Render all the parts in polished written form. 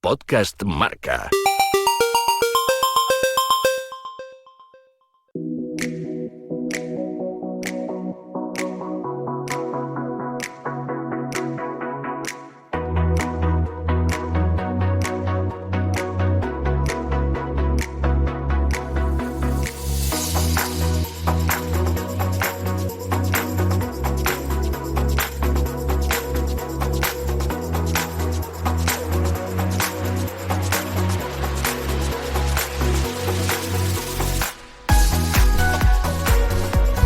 Podcast Marca.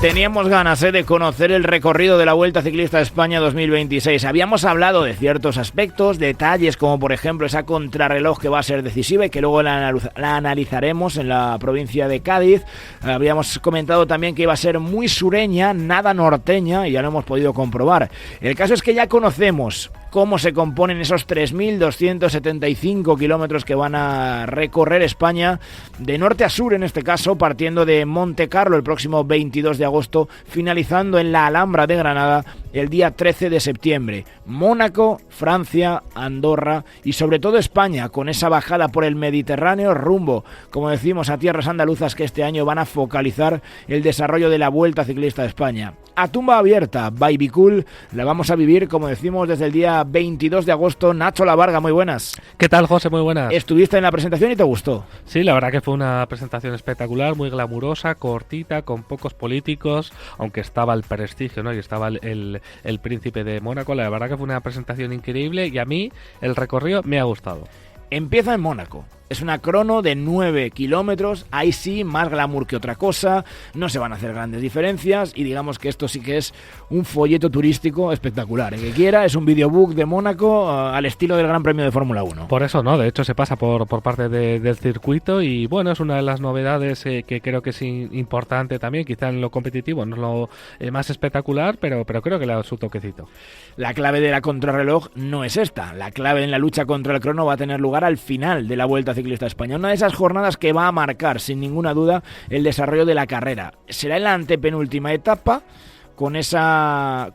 Teníamos ganas de conocer el recorrido de la Vuelta Ciclista de España 2026. Habíamos hablado de ciertos aspectos, detalles como por ejemplo esa contrarreloj que va a ser decisiva y que luego la analizaremos en la provincia de Cádiz. Habíamos comentado también que iba a ser muy sureña, nada norteña, y ya lo hemos podido comprobar. El caso es que ya conocemos cómo se componen esos 3.275 kilómetros que van a recorrer España de norte a sur, en este caso, partiendo de Monte Carlo el próximo 22 de agosto, finalizando en la Alhambra de Granada el día 13 de septiembre. Mónaco, Francia, Andorra y sobre todo España, con esa bajada por el Mediterráneo rumbo, como decimos, a tierras andaluzas que este año van a focalizar el desarrollo de la Vuelta Ciclista de España. A tumba abierta, Baby Cool, la vamos a vivir, como decimos, desde el día 22 de agosto. Nacho Lavarga, muy buenas. ¿Qué tal, José? Muy buenas. ¿Estuviste en la presentación y te gustó? Sí, la verdad que fue una presentación espectacular, muy glamurosa, cortita, con pocos políticos, aunque estaba el prestigio, ¿no? Y estaba el príncipe de Mónaco. La verdad que fue una presentación increíble y a mí el recorrido me ha gustado. Empieza en Mónaco. Es una crono de 9 kilómetros, ahí sí, más glamour que otra cosa, no se van a hacer grandes diferencias y digamos que esto sí que es un folleto turístico espectacular. El que quiera, es un videobook de Mónaco al estilo del Gran Premio de Fórmula 1. Por eso, ¿no? De hecho se pasa por parte del circuito y bueno, es una de las novedades que creo que es importante también, quizá en lo competitivo no es lo más espectacular, pero creo que le da su toquecito. La clave de la contrarreloj no es esta, la clave en la lucha contra el crono va a tener lugar al final de la Vuelta Ciclista de España, una de esas jornadas que va a marcar sin ninguna duda el desarrollo de la carrera. Será en la antepenúltima etapa con esa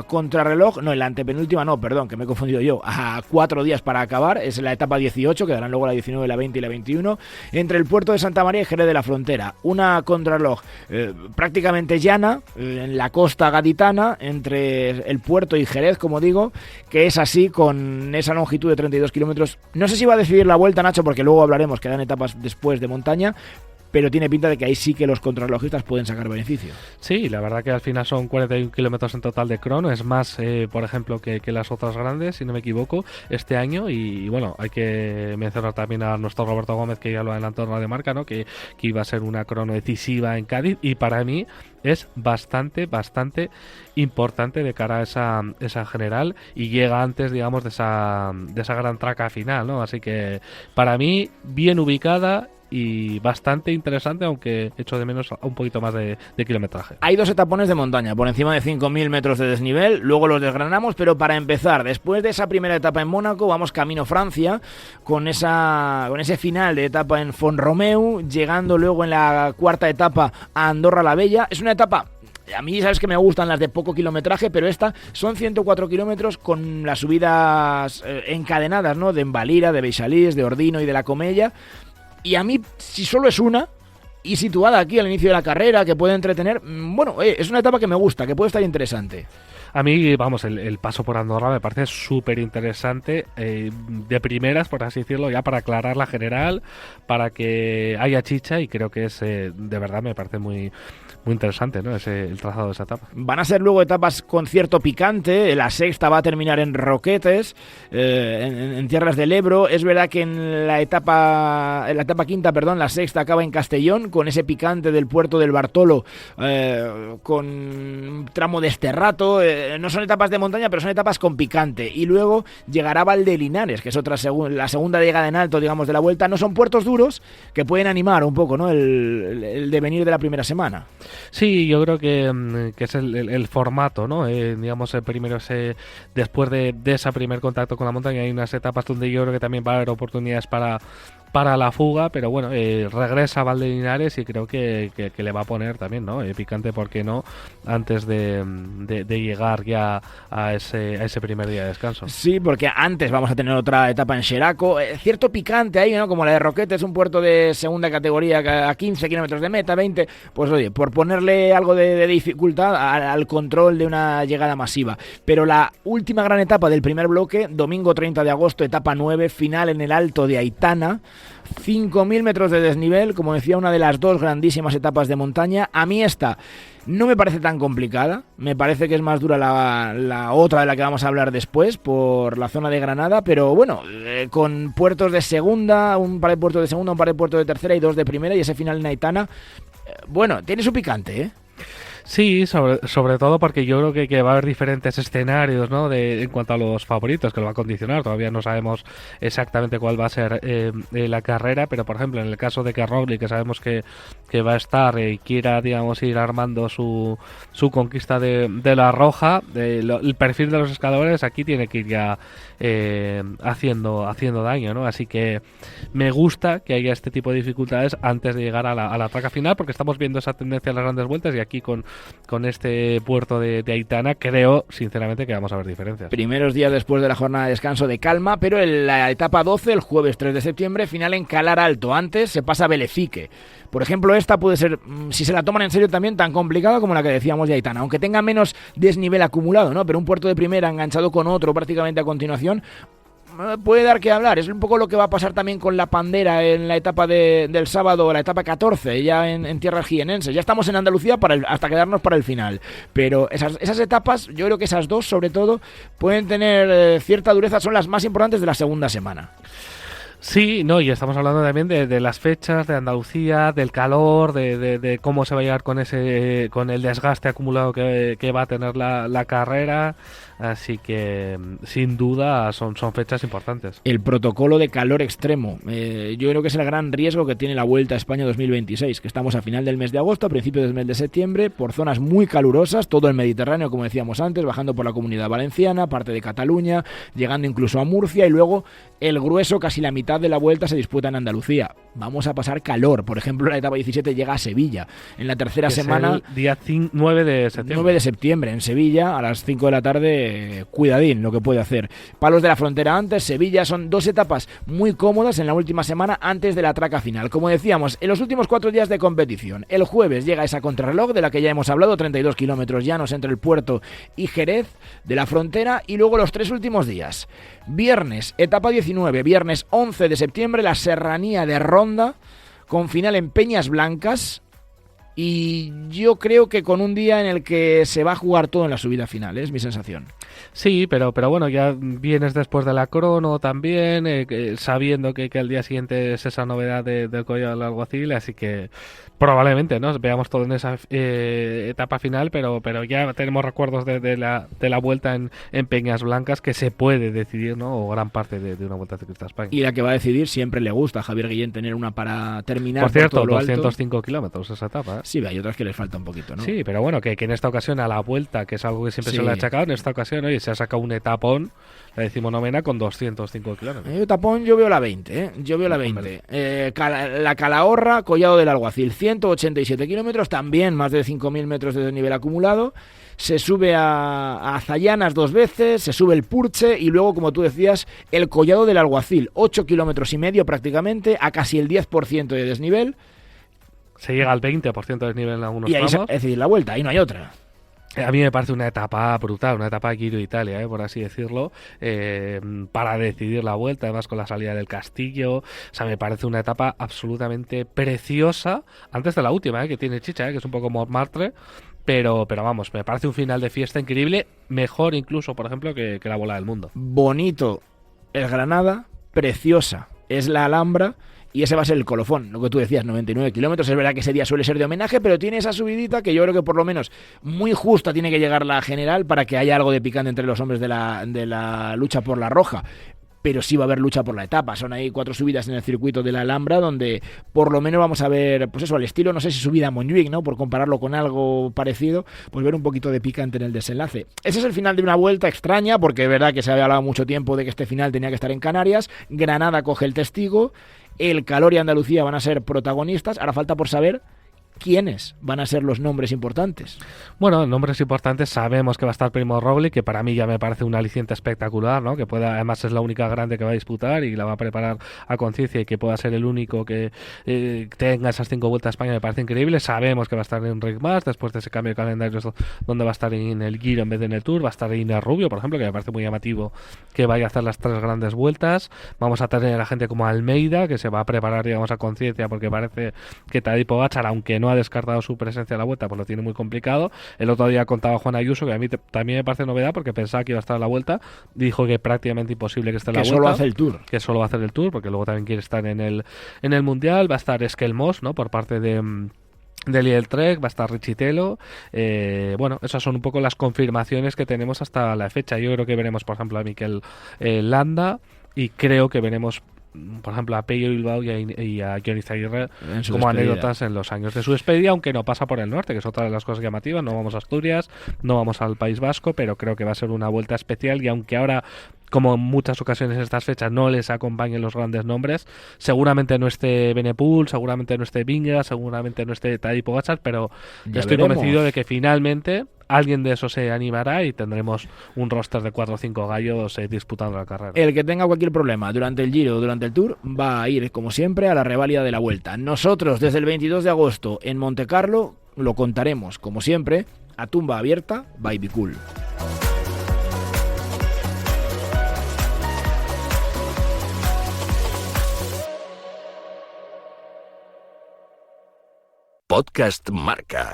contrarreloj, no, en la antepenúltima no, perdón, que me he confundido yo, a 4 días para acabar, es la etapa 18, quedarán luego la 19, la 20 y la 21, entre el puerto de Santa María y Jerez de la Frontera. Una contrarreloj prácticamente llana, en la costa gaditana, entre el puerto y Jerez, como digo, que es así, con esa longitud de 32 kilómetros. No sé si va a decidir la vuelta, Nacho, porque luego hablaremos que dan etapas después de montaña, pero tiene pinta de que ahí sí que los contrarrelojistas pueden sacar beneficio. Sí, la verdad que al final son 41 kilómetros en total de crono, es más, por ejemplo, que las otras grandes, si no me equivoco, este año. Y bueno, hay que mencionar también a nuestro Roberto Gómez, que ya lo adelantó en Radio Marca, ¿no? Que iba a ser una crono decisiva en Cádiz, y para mí es bastante importante de cara a esa general, y llega antes, digamos, de esa gran traca final, ¿no? Así que para mí, bien ubicada y bastante interesante, aunque echo de menos un poquito más de kilometraje. Hay 2 etapones de montaña, por encima de 5.000 metros de desnivel, luego los desgranamos, pero para empezar, después de esa primera etapa en Mónaco, vamos camino Francia, con ese final de etapa en Font-Romeu, llegando luego en la cuarta etapa a Andorra la Bella. Es una etapa... A mí sabes que me gustan las de poco kilometraje, pero esta son 104 kilómetros con las subidas encadenadas, ¿no? De Envalira, de Beixalís, de Ordino y de la Comella. Y a mí, si solo es una, y situada aquí al inicio de la carrera, que puede entretener, bueno, es una etapa que me gusta, que puede estar interesante. A mí, vamos, el paso por Andorra me parece súper interesante, de primeras, por así decirlo, ya para aclarar la general, para que haya chicha, y creo que es, de verdad, me parece muy interesante, ¿no? El trazado de esa etapa. Van a ser luego etapas con cierto picante. La sexta va a terminar en Roquetes, en tierras del Ebro. Es verdad que en la etapa quinta, la sexta acaba en Castellón, con ese picante del puerto del Bartolo, con un tramo desterrato. No son etapas de montaña, pero son etapas con picante. Y luego llegará Valdelinares, que es la segunda llegada en alto, digamos, de la vuelta. No son puertos duros, que pueden animar un poco, ¿no? El devenir de la primera semana. Sí, yo creo que es el formato, ¿no? Digamos, primero después de ese primer contacto con la montaña, hay unas etapas donde yo creo que también va a haber oportunidades para para la fuga, pero bueno, regresa Valdelinares y creo que le va a poner también, ¿no? Picante, ¿por qué no? Antes de llegar ya a ese primer día de descanso. Sí, porque antes vamos a tener otra etapa en Xeraco, cierto picante ahí, ¿no? Como la de Roquete, es un puerto de segunda categoría a 15 kilómetros de meta, 20, pues oye, por ponerle algo de dificultad al control de una llegada masiva. Pero la última gran etapa del primer bloque, domingo 30 de agosto, etapa 9, final en el Alto de Aitana, 5.000 metros de desnivel, como decía, una de las dos grandísimas etapas de montaña. A mí esta no me parece tan complicada, me parece que es más dura la otra de la que vamos a hablar después, por la zona de Granada, pero bueno, con puertos de segunda, un par de puertos de segunda, un par de puertos de tercera y dos de primera, y ese final en Aitana, bueno, tiene su picante, ¿eh? Sí, sobre todo porque yo creo que va a haber diferentes escenarios, ¿no? En cuanto a los favoritos, que lo va a condicionar. Todavía no sabemos exactamente cuál va a ser la carrera, pero por ejemplo, en el caso de que Roglic, que sabemos que va a estar y quiera, digamos, ir armando su conquista de la Roja, el perfil de los escaladores aquí tiene que ir ya haciendo daño, ¿no? Así que me gusta que haya este tipo de dificultades antes de llegar a la traca final, porque estamos viendo esa tendencia en las grandes vueltas, y aquí con este puerto de Aitana creo sinceramente que vamos a ver diferencias. Primeros días después de la jornada de descanso de calma, pero en la etapa 12, el jueves 3 de septiembre, final en Calar Alto. Antes se pasa a Belefique. Por ejemplo, esta puede ser, si se la toman en serio, también tan complicada como la que decíamos de Aitana, aunque tenga menos desnivel acumulado, ¿no? Pero un puerto de primera enganchado con otro prácticamente a continuación puede dar que hablar. Es un poco lo que va a pasar también con la Pandera en la etapa del sábado, la etapa 14, ya en tierras jienenses. Ya estamos en Andalucía hasta quedarnos para el final. Pero esas etapas, yo creo que esas dos, sobre todo, pueden tener cierta dureza, son las más importantes de la segunda semana. Sí, no, y estamos hablando también de las fechas, de Andalucía, del calor, de cómo se va a llegar con el desgaste acumulado que va a tener la carrera. Así que sin duda son fechas importantes. El protocolo de calor extremo, yo creo que es el gran riesgo que tiene la Vuelta a España 2026, que estamos a final del mes de agosto, a principios del mes de septiembre, por zonas muy calurosas, todo el Mediterráneo, como decíamos antes, bajando por la Comunidad Valenciana, parte de Cataluña, llegando incluso a Murcia, y luego el grueso, casi la mitad de la Vuelta se disputa en Andalucía. Vamos a pasar calor. Por ejemplo, la etapa 17 llega a Sevilla. En la tercera semana... El día 9 de septiembre. 9 de septiembre, en Sevilla, a las 5 de la tarde, cuidadín lo que puede hacer. Palos de la Frontera antes, Sevilla, son dos etapas muy cómodas en la última semana antes de la traca final. Como decíamos, en los últimos 4 días de competición. El jueves llega esa contrarreloj de la que ya hemos hablado, 32 kilómetros llanos entre el Puerto y Jerez de la Frontera, y luego los 3 últimos días. Viernes, etapa 19, viernes 11 de septiembre, la Serranía de Ronda, con final en Peñas Blancas, y yo creo que con un día en el que se va a jugar todo en la subida final, es mi sensación. Sí, pero bueno, ya vienes después de la crono también, sabiendo que el día siguiente es esa novedad del Collado del Alguacil, así que probablemente, ¿no?, veamos todo en esa etapa final, pero ya tenemos recuerdos de la vuelta en Peñas Blancas, que se puede decidir, ¿no?, o gran parte de una Vuelta Ciclista a España. Y la que va a decidir, siempre le gusta a Javier Guillén tener una para terminar. Por cierto, por todo lo 205 alto. kilómetros esa etapa, ¿eh? Sí, hay otras que les falta un poquito, ¿no? Sí, pero bueno, que en esta ocasión a la Vuelta, que es algo que siempre se le ha achacado, en esta ocasión, oye, se ha sacado un etapón, la 19ª, con 205 kilómetros. Etapón, yo veo la 20, ¿eh? Yo veo la 20. La Calahorra, Collado del Alguacil, 187 kilómetros, también más de 5.000 metros de desnivel acumulado. Se sube a Zallanas 2 veces, se sube el Purche, y luego, como tú decías, el Collado del Alguacil, 8 kilómetros y medio prácticamente, a casi el 10% de desnivel. Se llega al 20% de desnivel en algunos y ahí tramos. Es decir, la vuelta, ahí no hay otra. A mí me parece una etapa brutal, una etapa Giro de Italia, por así decirlo, para decidir la vuelta, además con la salida del Castillo. O sea, me parece una etapa absolutamente preciosa, antes de la última, que tiene chicha, que es un poco Montmartre, pero vamos, me parece un final de fiesta increíble, mejor incluso, por ejemplo, que la Bola del Mundo. Bonito es Granada, preciosa es la Alhambra, y ese va a ser el colofón, lo que tú decías, 99 kilómetros. Es verdad que ese día suele ser de homenaje, pero tiene esa subidita que yo creo que por lo menos muy justa tiene que llegar la general para que haya algo de picante entre los hombres de la lucha por la Roja. pero sí va a haber lucha por la etapa. Son ahí 4 subidas en el circuito de la Alhambra, donde por lo menos vamos a ver, pues eso, al estilo, no sé si subida a Montjuic, ¿no? Por compararlo con algo parecido, pues ver un poquito de picante en el desenlace. Ese es el final de una vuelta extraña, porque es verdad que se había hablado mucho tiempo de que este final tenía que estar en Canarias. Granada coge el testigo, el Calor y Andalucía van a ser protagonistas. Ahora falta por saber quiénes van a ser los nombres importantes. Bueno, nombres importantes, sabemos que va a estar Primo Roglic, que para mí ya me parece un aliciente espectacular, ¿no? Que pueda, además es la única grande que va a disputar y la va a preparar a conciencia, y que pueda ser el único que tenga esas 5 vueltas a España me parece increíble. Sabemos que va a estar en Enric Mas, después de ese cambio de calendario donde va a estar en el Giro en vez de en el Tour, va a estar Iner Rubio, por ejemplo, que me parece muy llamativo que vaya a hacer las 3 grandes vueltas. Vamos a tener a gente como Almeida, que se va a preparar, digamos, a conciencia, porque parece que Tadej Pogačar, aunque no ha descartado su presencia en la vuelta, pues lo tiene muy complicado. El otro día contaba Juan Ayuso, que a mí también me parece novedad, porque pensaba que iba a estar en la vuelta, dijo que prácticamente imposible que esté en la vuelta, que solo hace el Tour, va a hacer el Tour, porque luego también quiere estar en el Mundial. Va a estar Esquelmos, ¿no?, por parte de Liel Trek, va a estar Richitelo. Bueno, esas son un poco las confirmaciones que tenemos hasta la fecha. Yo creo que veremos, por ejemplo, a Mikel Landa, y creo que veremos, por ejemplo, a Pello Bilbao y a Johnny Zaguirre como anécdotas en los años de su despedida, aunque no pasa por el norte, que es otra de las cosas llamativas. No vamos a Asturias, no vamos al País Vasco, pero creo que va a ser una vuelta especial, y aunque ahora, como en muchas ocasiones en estas fechas, no les acompañen los grandes nombres, seguramente no esté Benepul, seguramente no esté Vingegaard, seguramente no esté Tadej Pogačar, pero ya estoy veremos. convencido de que finalmente alguien de eso se animará y tendremos un roster de 4 o 5 gallos disputando la carrera. El que tenga cualquier problema durante el Giro o durante el Tour va a ir, como siempre, a la reválida de la Vuelta. Nosotros, desde el 22 de agosto en Montecarlo, lo contaremos, como siempre, a tumba abierta, by Be Cool. Podcast Marca.